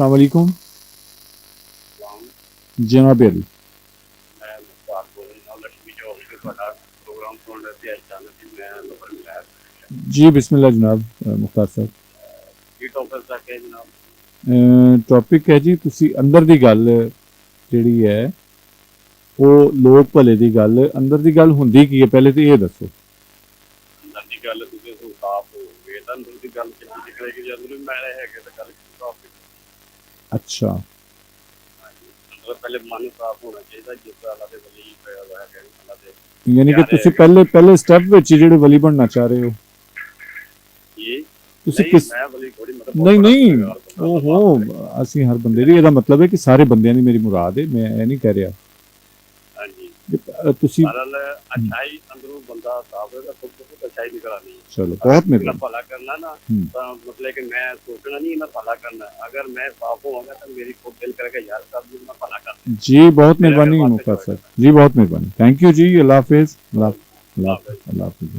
अस्सलाम वालेकुम सलाम। जनाब अली। मैं मुख्तार बोल रहा हूँ लक्ष्मी चौक से ਤੁਹਾਡਾ प्रोग्राम सुन रहे थे अचानक ही मैं नंबर मिलाया जी बिस्मिल्लाह जनाब मुख्तार साहब। की टॉपिक तक है जनाब। टॉपिक है जी ਤੁਸੀਂ ਅੰਦਰ ਦੀ ਗੱਲ ਜਿਹੜੀ ਹੈ ਉਹ ਲੋਕ ਭਲੇ ਦੀ ਗੱਲ ਅੰਦਰ ਦੀ ਗੱਲ ਹੁੰਦੀ ਕੀ ਹੈ ਪਹਿਲੇ ਤੇ ਇਹ ਦੱਸੋ। ਅੰਦਰ ਦੀ ਗੱਲ ਤੁਸੀਂ ਤੋਂ ਸਾਫ਼ ਹੋ ਗਏ ਤਾਂ ਅੰਦਰ ਦੀ ਗੱਲ ਕਿੰਨੀ ਨਿਕਲੇਗੀ ਜਦੋਂ ਵੀ ਮੈਲੇ ਹੈਗੇ ਤਾਂ ਗੱਲ ਕਿੰਨੀ ਸਾਫ਼ ਅੱਛਾ ਅੰਦਰ ਪਹਿਲੇ ਮਨ ਸਾਫ਼ ਹੋਣਾ ਚਾਹੀਦਾ ਜਿਸ ਤਰ੍ਹਾਂ ਦੇ ਵਲੀ ਪਿਆ ਹੋਇਆ ਹੈ ਅੱਲਾਹ ਦੇ ਯਾਨੀ ਕਿ ਪਿਆਰੇ ਤੁਸੀਂ ਹੈਗੇ ਪਹਿਲੇ ਸਟੈਪ ਵਿੱਚ ਹੀ ਜਿਹੜੇ ਵਲੀ ਬਣਨਾ ਚਾਹ ਰਹੇ ਹੋ ਇਹ ਤੁਸੀਂ ਨਹੀਂ ਕਿਸ ਮੈਂ ਵਲੀ ਥੋੜੀ ਮਤਲਬ ਬਹੁਤ ਨਹੀਂ ਬੜਾ ਨਹੀਂ ਗੁਨਾਹਗਾਰ ਬੰਦਾ ਓਹੋ ਅल्लाह माफ करे। ਅਸੀਂ ਹਰ ਬੰਦੇ ਦੀ ਇਹਦਾ ਮਤਲਬ ਹੈ ਕਿ ਸਾਰੇ ਬੰਦਿਆਂ ਦੀ ਮੇਰੀ ਮੁਰਾਦ ਹੈ ਮੈਂ ਇਹ ਨਹੀਂ ਕਹਿ ਰਿਹਾ हाँ जी ਕਿ ਤੁਸੀਂ बहरहाल अच्छाई अंदरों बंदा साफ होगा तो बहुत अच्छाई निकल आनी है। चलो अगर बहुत किसी का मेहरबानी। भला करना ना तो मतलब कि मैं सोचना नहीं मैं भला करना अगर मैं साफ होगा तो मेरी खुद दिल करके यार साहब जी मैं भला करना जी बहुत मेरा फिर मेहरबानी बात मुख्तार जो साहब जी बहुत मेहरबानी थैंक यू जी अल्लाह हाफिज़ अल्लाह है अल्लाह हाफिज़।